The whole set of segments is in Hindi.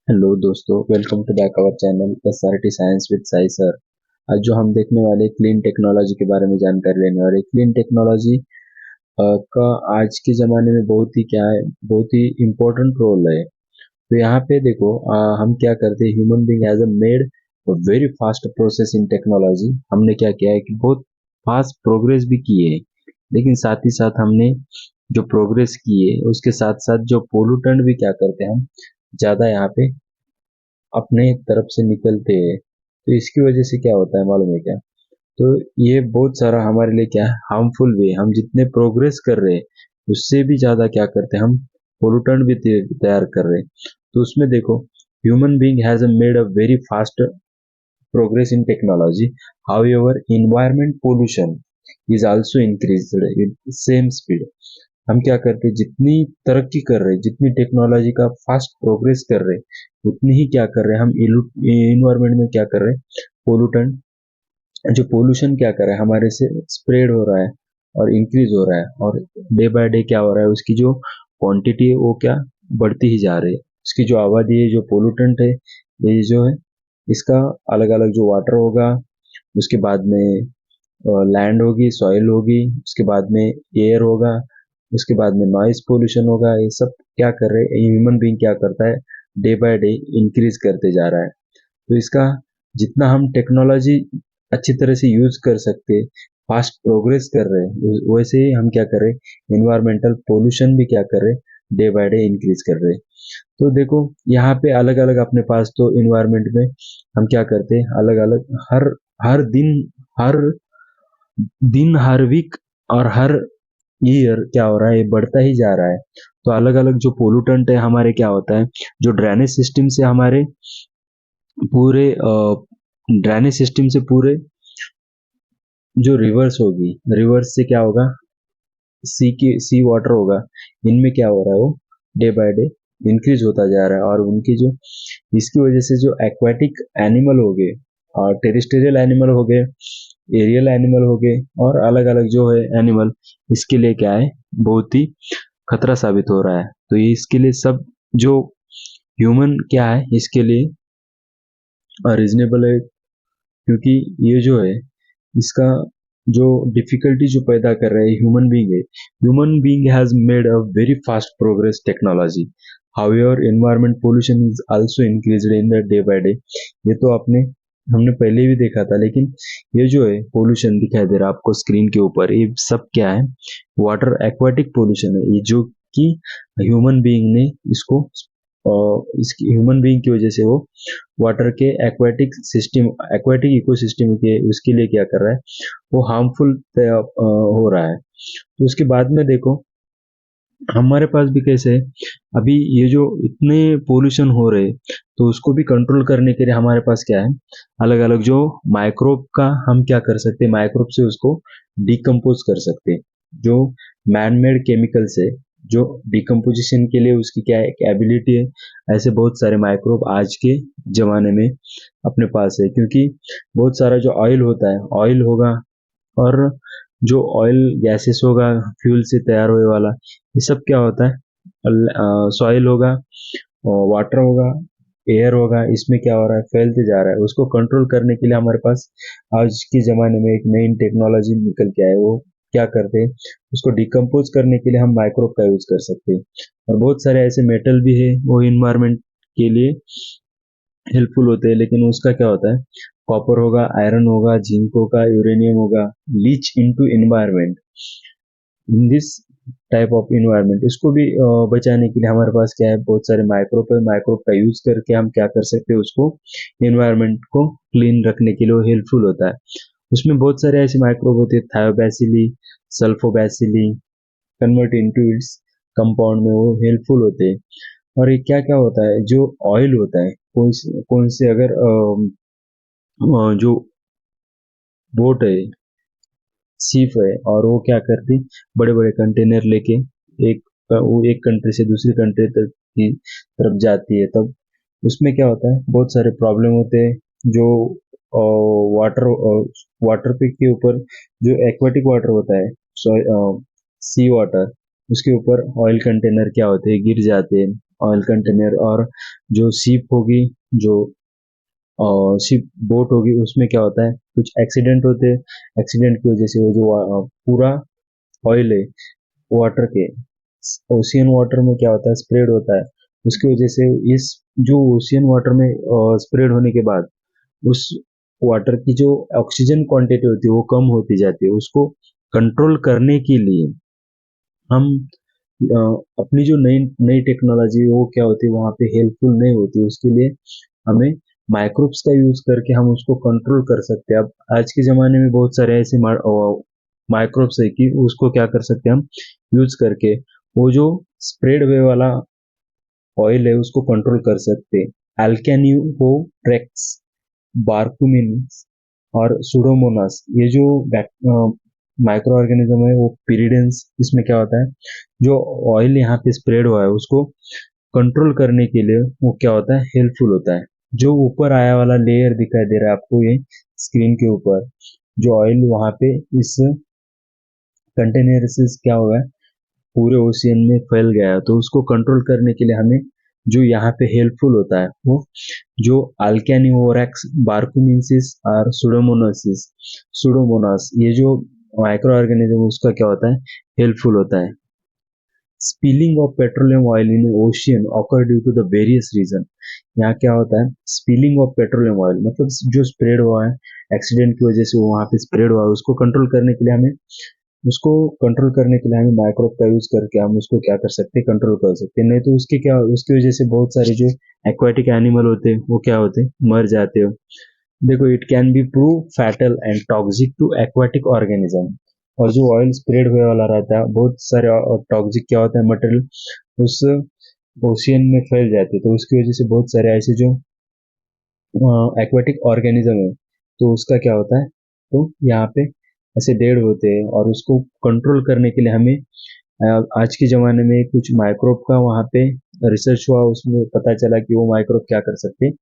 हेलो दोस्तों, welcome to back our channel SRT science with Sai sir. आज जो हम देखने वाले क्लीन टेक्नोलॉजी के बारे में जानकारी लेने वाले। क्लीन टेक्नोलॉजी का आज के ज़माने में बहुत ही क्या है, बहुत ही इम्पोर्टेंट रोल है। तो यहाँ पे देखो, हम क्या करते हैं, human being has a made very fast process in technology. हमने क्या किया है कि बहुत फास्ट प्रोग्रेस भी किए है, लेकिन साथ ही साथ हमने जो प्रोग्रेस किए उसके साथ साथ जो पोल्यूटेंट भी क्या करते हैं हम ज़्यादा यहाँ पे अपने तरफ से निकलते हैं। तो इसकी वजह से क्या होता है मालूम है क्या? तो ये बहुत सारा हमारे लिए क्या है, हार्मफुल भी है। हम जितने प्रोग्रेस कर रहे हैं उससे भी ज्यादा क्या करते हैं, हम पोल्यूटेंट भी तैयार कर रहे हैं। तो उसमें देखो, human being has made a very fast progress in technology. However, environment pollution is also increased with same speed. हम क्या करते हैं, जितनी तरक्की कर रहे हैं, जितनी टेक्नोलॉजी का फास्ट प्रोग्रेस कर रहे हैं, उतनी ही क्या कर रहे हैं हम इन्वायरमेंट में क्या कर रहे हैं, पोल्यूटेंट जो पोल्यूशन क्या कर रहा है हमारे से स्प्रेड हो रहा है और इंक्रीज हो रहा है। और डे बाय डे क्या हो रहा है, उसकी जो क्वांटिटी है वो क्या बढ़ती ही जा रही है। उसकी जो आबादी है, जो पोल्यूटेंट है, ये जो है इसका अलग अलग जो वाटर होगा, उसके बाद में लैंड होगी, सॉइल होगी, उसके बाद में एयर होगा, उसके बाद में नॉइस पोल्यूशन होगा। ये सब क्या कर रहे हैं, ह्यूमन बीइंग क्या करता है, डे बाय डे इंक्रीज करते जा रहा है। तो इसका जितना हम टेक्नोलॉजी अच्छी तरह से यूज कर सकते, फास्ट प्रोग्रेस कर रहे हैं, वैसे ही हम क्या कर रहे हैं, इन्वायरमेंटल पोल्यूशन भी क्या कर रहे हैं, डे बाय डे इंक्रीज कर रहे हैं। तो देखो, यहाँ पे अलग अलग अपने पास तो इन्वायरमेंट में हम क्या करते हैं, अलग अलग हर हर दिन, हर हर वीक और हर ईयर क्या हो रहा है, ये बढ़ता ही जा रहा है। तो अलग अलग जो पोल्यूटेंट है हमारे क्या होता है, जो ड्रेनेज सिस्टम से हमारे पूरे ड्रेनेज सिस्टम से पूरे जो रिवर्स होगी, रिवर्स से क्या होगा, सी वाटर होगा, इनमें क्या हो रहा है, वो डे बाय डे इंक्रीज होता जा रहा है। और उनकी जो इसकी वजह से जो एक्वाटिक एनिमल हो गए और टेरिस्टेरियल एनिमल हो गए, एरियल एनिमल हो गए, और अलग अलग जो है एनिमल, इसके लिए क्या है, बहुत ही खतरा साबित हो रहा है। तो ये इसके लिए सब जो ह्यूमन क्या है, इसके लिए रीजनेबल है, क्योंकि ये जो है इसका जो डिफिकल्टी जो पैदा कर रहा है ह्यूमन बीइंग है। Human being has made a very fast progress technology. However environment pollution is also increased in the day by day. ये तो आपने हमने पहले भी देखा था, लेकिन ये जो है पोल्यूशन दिखाई दे रहा है आपको स्क्रीन के ऊपर, ये सब क्या है, वाटर एक्वाटिक पोल्यूशन है। ये जो कि ह्यूमन बीइंग ने इसको इसकी ह्यूमन बीइंग की वजह से वो वाटर के एक्वाटिक सिस्टम, एक्वाटिक इकोसिस्टम के उसके लिए क्या कर रहा है, वो हार्मफुल हो रहा है। तो उसके बाद में देखो, हमारे पास भी कैसे है, अभी ये जो इतने पोल्यूशन हो रहे, तो उसको भी कंट्रोल करने के लिए हमारे पास क्या है, अलग अलग जो माइक्रोब का हम क्या कर सकते हैं, माइक्रोब से उसको डिकम्पोज कर सकते हैं। जो मैन मेड केमिकल्स है, जो डिकम्पोजिशन के लिए उसकी क्या एक एबिलिटी है, ऐसे बहुत सारे माइक्रोब आज के जमाने में अपने पास है। क्योंकि बहुत सारा जो ऑयल होता है, ऑयल होगा, और जो ऑयल गैसेस होगा, फ्यूल से तैयार होने वाला, ये सब क्या होता है, सॉइल होगा, वाटर होगा, एयर होगा, इसमें क्या हो रहा है, फैलते जा रहा है। उसको कंट्रोल करने के लिए हमारे पास आज के ज़माने में एक नई टेक्नोलॉजी निकल के आए। वो क्या करते हैं, उसको डिकम्पोज करने के लिए हम माइक्रोब का यूज कर सकते हैं। और बहुत सारे ऐसे मेटल भी है, वो इन्वायरमेंट के लिए हेल्पफुल होते हैं, लेकिन उसका क्या होता है, कॉपर होगा, आयरन होगा, जिंक होगा, यूरेनियम होगा, leach into environment in this type of environment. इसको भी बचाने के लिए हमारे पास क्या है, बहुत सारे माइक्रोब है। माइक्रोब का यूज करके हम क्या कर सकते हैं, उसको इन्वायरमेंट को क्लीन रखने के लिए हेल्पफुल होता है। उसमें बहुत सारे ऐसे माइक्रोब होते हैं, थायोबैसिली, सल्फोबैसिली, कन्वर्ट इनटू इट्स कंपाउंड में वो हेल्पफुल होते हैं। और ये क्या क्या होता है, जो ऑयल होता है, कौन से अगर जो बोट है, शिप है, और वो क्या करती, बड़े बड़े कंटेनर लेके एक वो एक कंट्री से दूसरी कंट्री तक की तरफ जाती है, तब उसमें क्या होता है, बहुत सारे प्रॉब्लम होते हैं। जो वाटर वाटर पे के ऊपर जो एक्वाटिक वाटर होता है, सी वाटर, उसके ऊपर ऑयल कंटेनर क्या होते हैं, गिर जाते हैं। Oil container. और जो शिप होगी, जो शिप बोट होगी, उसमें क्या होता है, कुछ एक्सीडेंट होते हैं। एक्सीडेंट की वजह से वो जो पूरा ऑयल है वाटर के, ओशियन वाटर में क्या होता है, स्प्रेड होता है। उसकी वजह से इस जो ओशियन वाटर में स्प्रेड होने के बाद उस वाटर की जो ऑक्सीजन क्वांटिटी होती है वो कम होती जाती है। उसको कंट्रोल करने के लिए हम अपनी जो नई नई टेक्नोलॉजी है वो क्या होती है, वहाँ पे हेल्पफुल नहीं होती। उसके लिए हमें माइक्रोब्स का यूज करके हम उसको कंट्रोल कर सकते हैं। अब आज के ज़माने में बहुत सारे ऐसे माइक्रोब्स है कि उसको क्या कर सकते हैं हम, यूज करके वो जो स्प्रेड वे वाला ऑयल है उसको कंट्रोल कर सकते हैं। एल्केन्यूहोट्रेक्स, बारकुमिन्स और सुडोमोनास, ये जो माइक्रो ऑर्गेनिज्म है वो पिरिडेंस, इसमें क्या होता है, जो ऑयल यहाँ पे स्प्रेड हुआ है उसको कंट्रोल करने के लिए वो क्या होता है, हेल्पफुल होता है। जो ऊपर आया वाला लेयर दिखाई दे रहा है आपको ये स्क्रीन के ऊपर, जो ऑयल वहां पे इस कंटेनर से क्या हुआ है, पूरे ओशियन में फैल गया है। तो उसको कंट्रोल करने के लिए हमें जो यहाँ पे हेल्पफुल होता है वो जो अल्केनिओरेक्स, बारकुमिनसिस और सुडोमोनास, ये जो माइक्रो ऑर्गेनिज्म उसका क्या होता है, हेल्पफुल होता है। Spilling of petroleum oil in ocean occur due to the various reason. यहाँ क्या होता है, स्पिलिंग ऑफ पेट्रोलियम ऑयल मतलब जो स्प्रेड हुआ है एक्सीडेंट की वजह से, वो वहाँ पे स्प्रेड हुआ है, उसको कंट्रोल करने के लिए हमें उसको कंट्रोल करने के लिए हमें माइक्रोब का यूज करके हम उसको क्या कर सकते हैं, कंट्रोल कर सकते हैं। नहीं तो उसके क्या, उसकी वजह से बहुत सारे जो एक्वाटिक एनिमल होते हैं वो क्या होते हैं, मर जाते हो। देखो, it can be prove fatal and toxic to aquatic organism. और जो ऑयल स्प्रेड हुए वाला रहता है, बहुत सारे टॉक्सिक क्या होता है मटेरियल उस ओशियन में फैल जाते हैं। तो उसकी वजह से बहुत सारे ऐसे जो एक्वाटिक ऑर्गेनिज्म है तो उसका क्या होता है, तो यहाँ पे ऐसे डेड होते हैं। और उसको कंट्रोल करने के लिए हमें आज के ज़माने में कुछ माइक्रोब का वहाँ पे रिसर्च हुआ, उसमें पता चला कि वो माइक्रोब क्या कर सकते हैं,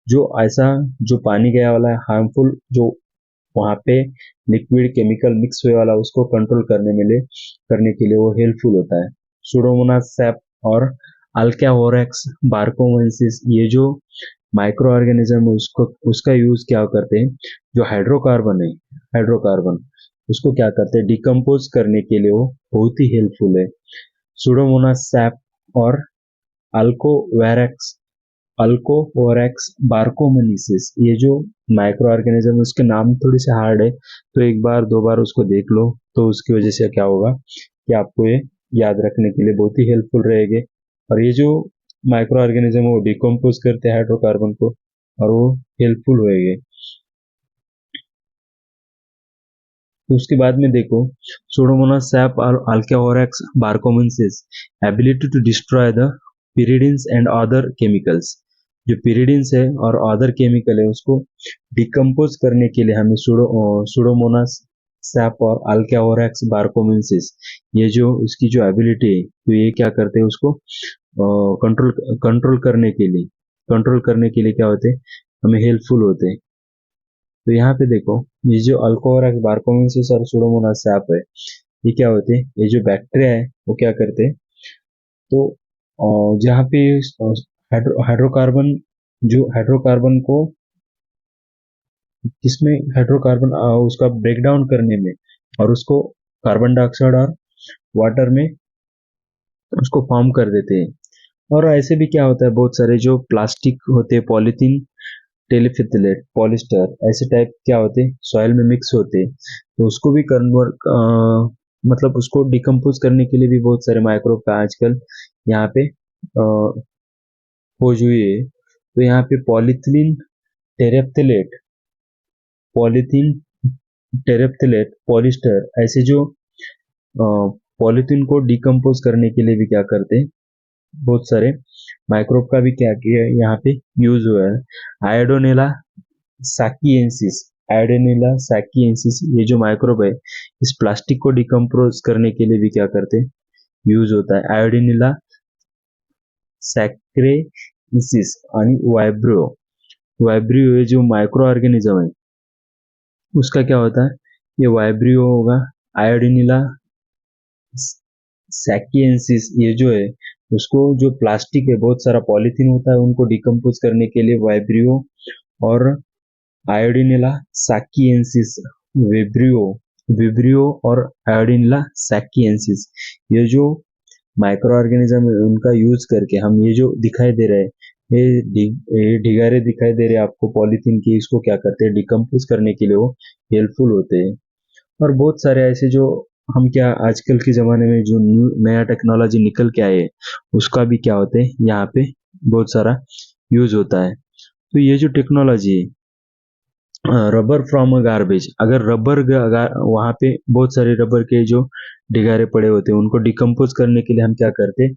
जो ऐसा जो पानी गया वाला है हार्मफुल, जो वहाँ पे लिक्विड केमिकल मिक्स हुए वाला, उसको कंट्रोल करने के लिए वो हेल्पफुल होता है। सुडोमोनास सैप और अल्काहोरेक्स बारकोमेंसिस, ये जो माइक्रो ऑर्गेनिज्म उसको उसका यूज क्या करते हैं, जो हाइड्रोकार्बन है, हाइड्रोकार्बन उसको क्या करते हैं, डिकम्पोज करने के लिए वो बहुत ही हेल्पफुल है। सुडोमोनास सैप और अल्कोवेरेक्स अल्कोहोरेक्स बारकोमेनिसिस, ये जो माइक्रो ऑर्गेनिज्म, उसके नाम थोड़ी से हार्ड है, तो एक बार दो बार उसको देख लो, तो उसकी वजह से क्या होगा कि आपको ये याद रखने के लिए बहुत ही हेल्पफुल रहेंगे। और ये जो माइक्रो ऑर्गेनिज्म वो डिकम्पोज करते हैं हाइड्रोकार्बन को, और वो हेल्पफुल होएंगे। तो उसके बाद में देखो, सुडोमोनास सैप और अल्काहोरेक्स बारकोमेंसिस ability to destroy the pyridines and other chemicals. जो pyridines है और अदर केमिकल है उसको डिकम्पोज करने के लिए हमें सुडोमोनास सैप और अल्काहोरेक्स बारकोमेंसिस, ये जो इसकी जो एबिलिटी है, तो ये क्या करते हैं उसको कंट्रोल कंट्रोल करने के लिए कंट्रोल करने के लिए क्या होते हैं, हमें हेल्पफुल होते हैं। तो यहाँ पे देखो, ये जो अल्कोहल बारकोमेंसिस और सुडोमोनास सैप है, ये क्या होते हैं, ये जो बैक्टीरिया है वो क्या करते हैं, तो जहाँ पे हाइड्रोकार्बन, जो हाइड्रोकार्बन को किसमें, हाइड्रोकार्बन उसका ब्रेक डाउन करने में, और उसको कार्बन डाइऑक्साइड और वाटर में उसको फॉर्म कर देते हैं। और ऐसे भी क्या होता है, बहुत सारे जो प्लास्टिक होते हैं, पॉलीथीन, टेलीफिथिलेट, पॉलिस्टर, ऐसे टाइप क्या होते हैं सॉइल में मिक्स होते हैं। तो उसको भी कन्वर्ट मतलब उसको डिकम्पोज करने के लिए भी बहुत सारे माइक्रोब का आजकल यहाँ पे खोज हुई है। तो यहाँ पे टेरेप्थलेट पॉलीथीन टेरेप्थलेट, पॉलिस्टर, ऐसे जो पॉलीथीन को डिकम्पोज करने के लिए भी क्या करते हैं, बहुत सारे माइक्रोब का भी क्या किया यहाँ पे यूज हुआ है। आयोडोनेला सैकिएंसिस, आयोडेनिला सैकिएंसिस, ये जो माइक्रोब है इस प्लास्टिक को डिकम्पोज करने के लिए भी क्या करते हैं, यूज होता है। आयोडेनिला सैक्रेंसिस आणि वाइब्रियो ये जो माइक्रो ऑर्गेनिज्म है उसका क्या होता है, ये वाइब्रियो होगा। आयोडेनिला सैकिएंसिस ये जो है उसको जो प्लास्टिक है, बहुत सारा पॉलीथीन होता है, उनको डिकम्पोज करने के लिए वाइब्रियो और आयोडीनिला सैकिएंसिस, विब्रियो विब्रियो और आयोडीनिला सैकिएंसिस, ये जो माइक्रो ऑर्गेनिज्म है उनका यूज करके हम ये जो दिखाई दे रहे हैं, ये ढिगारे दिखाई दे रहे हैं आपको पॉलीथीन की, इसको क्या करते हैं, डिकम्पोज करने के लिए वो हेल्पफुल होते हैं। और बहुत सारे ऐसे जो हम क्या आजकल के ज़माने में जो नया टेक्नोलॉजी निकल के आए, उसका भी क्या होते हैं यहाँ पे बहुत सारा यूज होता है। तो ये जो टेक्नोलॉजी है, रबर फ्रॉम अ गार्बेज, अगर वहाँ पे बहुत सारे रबर के जो ढिगारे पड़े होते हैं, उनको डिकम्पोज करने के लिए हम क्या करते हैं,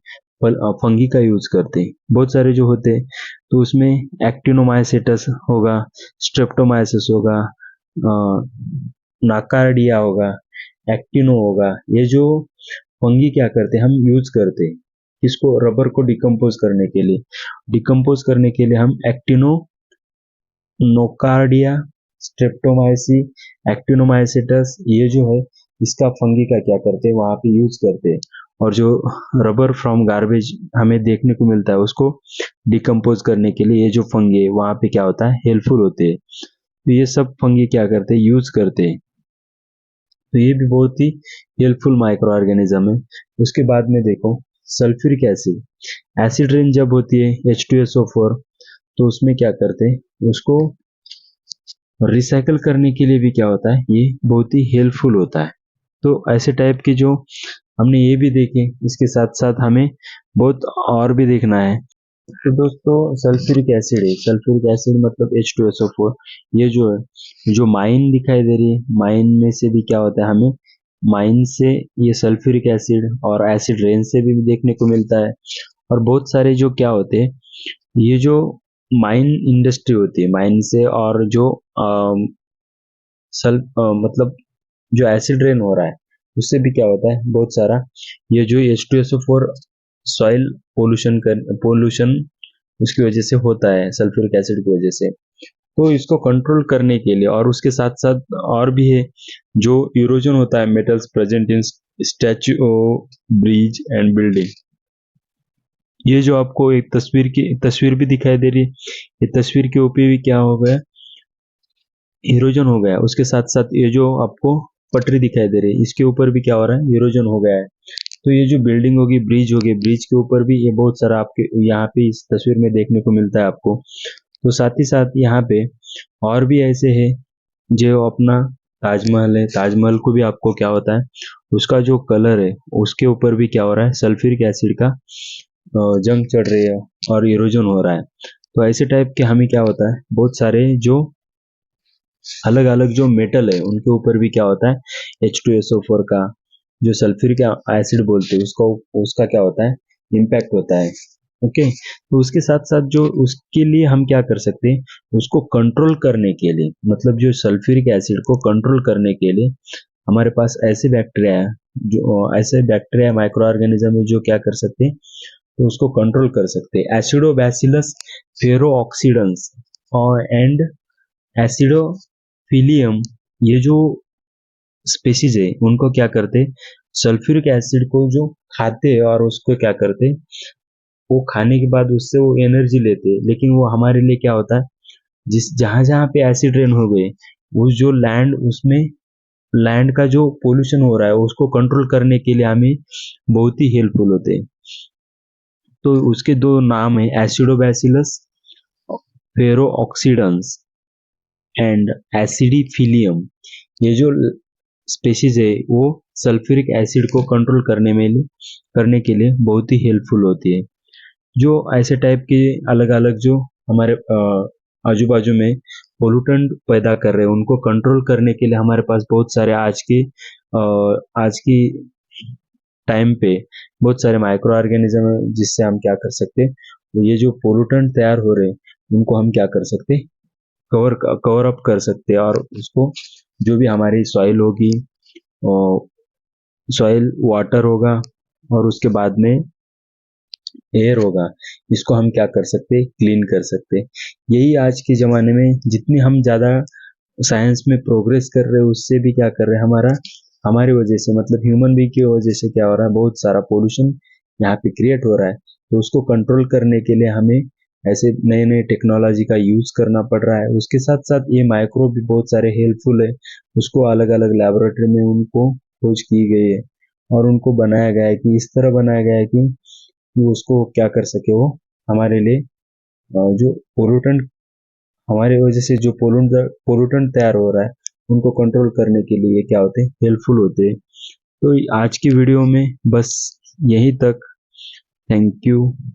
फंगी का यूज करते हैं। बहुत सारे जो होते हैं, तो उसमें एक्टिनोमाइसेटस होगा, स्ट्रेप्टोमाइसिस होगा, नाकार्डिया होगा, एक्टिनो होगा। ये जो फंगी क्या करते हैं, हम यूज करते हैं इसको रबर को डिकम्पोज करने के लिए। डिकम्पोज करने के लिए हम एक्टिनो नोकार्डिया, स्ट्रेप्टोमाइसी, एक्टिनोमाइसेटस, ये जो है इसका फंगी का क्या करते हैं, वहां पे यूज करते हैं। और जो रबर फ्रॉम गार्बेज हमें देखने को मिलता है, उसको डिकम्पोज करने के लिए ये जो फंगी है वहां पे क्या होता है, हेल्पफुल होते हैं। तो ये सब फंगी क्या करते हैं, यूज करते हैं। तो ये भी बहुत ही हेल्पफुल माइक्रो ऑर्गेनिज्म है। उसके बाद में देखो सल्फ्यूरिक एसिड, एसिड रेन जब होती है H2SO4, तो उसमें क्या करते हैं, उसको रिसाइकल करने के लिए भी क्या होता है, ये बहुत ही हेल्पफुल होता है। तो ऐसे टाइप के जो हमने ये भी देखे, इसके साथ साथ हमें बहुत और भी देखना है। तो दोस्तों सल्फ्यूरिक एसिड है, सल्फ्यूरिक एसिड मतलब H2SO4, ये जो है, जो माइन दिखाई दे रही है, माइन में से भी क्या होता है, हमें माइन से ये सल्फ्यूरिक एसिड और एसिड रेन से भी देखने को मिलता है। और बहुत सारे जो क्या होते हैं, ये जो माइन इंडस्ट्री होती है, माइन से, और जो मतलब जो एसिड रेन हो रहा है, उससे भी क्या होता है, बहुत सारा ये जो H2SO4 सॉइल पोल्यूशन उसकी वजह से होता है, सल्फ्यूरिक एसिड की वजह से। तो इसको कंट्रोल करने के लिए, और उसके साथ साथ और भी है, जो इरोजन होता है metals present in statue, bridge and building, ये जो आपको एक तस्वीर भी दिखाई दे रही है, ये तस्वीर के ऊपर भी क्या हो गया, इरोजन हो गया। उसके साथ साथ ये जो आपको पटरी दिखाई दे रही है, इसके ऊपर भी क्या हो रहा है, इरोजन हो गया है। तो ये जो बिल्डिंग होगी, ब्रिज होगी, ब्रिज के ऊपर भी ये बहुत सारा आपके यहाँ पे इस तस्वीर में देखने को मिलता है आपको। तो साथ ही साथ यहाँ पे और भी ऐसे है, जो अपना ताजमहल है, ताजमहल को भी आपको क्या होता है, उसका जो कलर है, उसके ऊपर भी क्या हो रहा है, सल्फ्यूरिक एसिड का जंग चढ़ रही है और इरोजन हो रहा है। तो ऐसे टाइप के हमें क्या होता है, बहुत सारे जो अलग अलग जो मेटल है, उनके ऊपर भी क्या होता है, H2SO4 का जो सल्फ्यूरिक एसिड बोलते हैं, उसको उसका क्या होता है, इम्पैक्ट होता है। ओके, तो उसके साथ साथ जो उसके लिए हम क्या कर सकते हैं, उसको कंट्रोल करने के लिए, मतलब जो सल्फ्यूरिक एसिड को कंट्रोल करने के लिए हमारे पास ऐसे बैक्टीरिया माइक्रो ऑर्गेनिज्म है, जो क्या कर सकते हैं, तो उसको कंट्रोल कर सकते हैं। एसिडोबैसिलस फेरोऑक्सीडेंस और एंड एसिडोफिलियम, ये जो स्पेसीज है, उनको क्या करते, सल्फ्यूरिक एसिड को जो खाते हैं और उसको क्या करते, वो खाने के बाद उससे वो एनर्जी लेते हैं, लेकिन वो हमारे लिए क्या होता है, जिस जहां जहां पे एसिड रेन हो गए, उस जो लैंड, उसमें लैंड का जो पोल्यूशन हो रहा है, उसको कंट्रोल करने के लिए हमें बहुत ही हेल्पफुल होते हैं। तो उसके दो नाम है, एसिडोबैसिलस फेरोऑक्सीडेंस एंड एसिडिफिलियम। ये जो स्पेशीज है, वो सल्फ्यूरिक एसिड को कंट्रोल करने के लिए बहुत ही हेल्पफुल होती है। जो ऐसे टाइप के अलग अलग जो हमारे आजू बाजू में पोल्यूटेंट पैदा कर रहे हैं, उनको कंट्रोल करने के लिए हमारे पास बहुत सारे आज की टाइम पे बहुत सारे माइक्रो ऑर्गेनिज्म है, जिससे हम क्या कर सकते हैं, तो ये जो पोल्यूटेंट तैयार हो रहे हैं, उनको हम क्या कर सकते हैं, कवर अप कर सकते हैं। और उसको जो भी हमारी सॉइल होगी, सॉइल वाटर होगा, और उसके बाद में एयर होगा, इसको हम क्या कर सकते हैं, क्लीन कर सकते हैं। यही आज के ज़माने में जितनी हम ज़्यादा साइंस में प्रोग्रेस कर रहे हैं, उससे भी क्या कर रहे हैं, हमारी वजह से, मतलब ह्यूमन बीइंग की वजह से क्या हो रहा है, बहुत सारा पोल्यूशन यहाँ पे क्रिएट हो रहा है, तो उसको कंट्रोल करने के लिए हमें ऐसे नए नए टेक्नोलॉजी का यूज करना पड़ रहा है। उसके साथ साथ ये माइक्रो भी बहुत सारे हेल्पफुल है, उसको अलग अलग लेबोरेटरी में उनको खोज की गई है और उनको बनाया गया है कि इस तरह बनाया गया है कि उसको क्या कर सके, वो हमारे लिए जो पोल्यूटेंट, हमारे वजह से जो पोल्यूटेंट तैयार हो रहा है उनको कंट्रोल करने के लिए क्या होते हैं, हेल्पफुल होते हैं। तो आज की वीडियो में बस यही तक। Thank you.